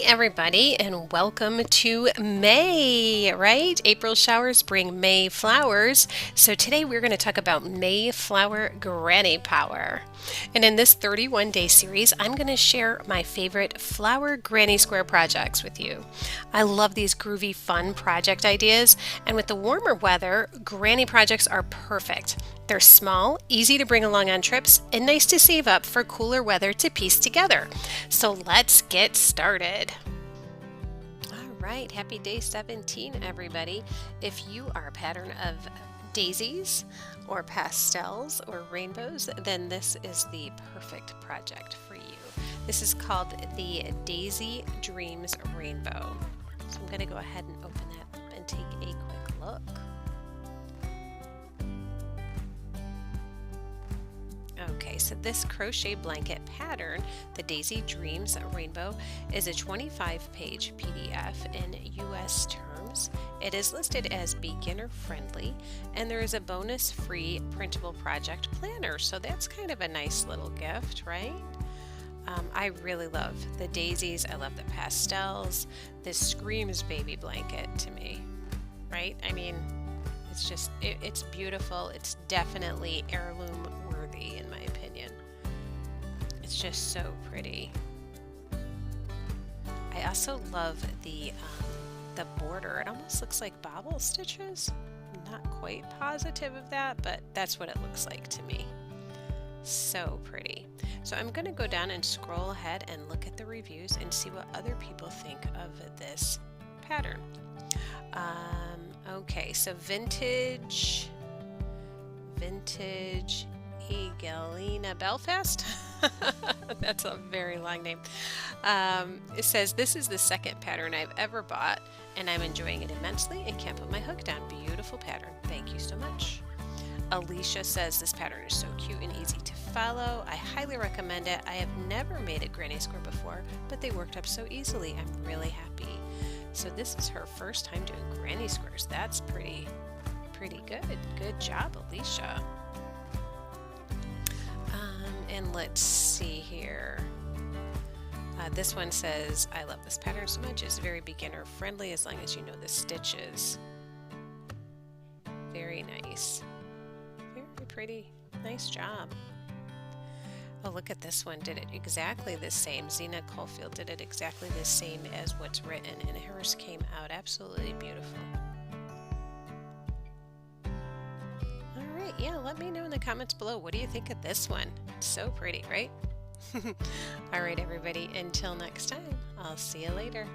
Everybody, and welcome to May, right? April showers bring May flowers. So today we're going to talk about Mayflower Granny Power. And in this 31-day series, I'm going to share my favorite flower granny square projects with you. I love these groovy, fun project ideas, and with the warmer weather, granny projects are perfect. They're small, easy to bring along on trips, and nice to save up for cooler weather to piece together. So let's get started. All right, happy day 17, everybody. If you are a pattern of daisies or pastels or rainbows, then this is the perfect project for you. This is called the Daisy Dreams Rainbow. So I'm going to go ahead and open that up and take a quick look. Okay, so this crochet blanket pattern, the Daisy Dreams Rainbow, is a 25-page PDF in US terms. It is listed as beginner friendly, and there is a bonus free printable project planner, so that's kind of a nice little gift, right? I really love the daisies. I love the pastels. This screams baby blanket to me, right? I mean, it's just, it's beautiful. It's definitely heirloom worthy in my opinion. It's just so pretty. I also love the border. It almost looks like bobble stitches. I'm not quite positive of that, but that's what it looks like to me. So pretty. So I'm going to go down and scroll ahead and look at the reviews and see what other people think of this pattern. Okay, so vintage Egalina Belfast. That's a very long name. It says, this is the second pattern I've ever bought, and I'm enjoying it immensely and can't put my hook down. Beautiful pattern. Thank you so much. Alicia says this pattern is so cute and easy to follow. I highly recommend it. I have never made a granny square before, but they worked up so easily. I'm really happy. So this is her first time doing granny squares. That's pretty good. Good job, Alicia. And let's see here. This one says, I love this pattern so much. It's very beginner friendly as long as you know the stitches. Very nice. Very pretty. Nice job. Oh, look at this one. Did it exactly the same. Zena Caulfield did it exactly the same as what's written, and hers came out absolutely beautiful. All right, yeah, let me know in the comments below. What do you think of this one? It's so pretty, right? All right, everybody. Until next time, I'll see you later.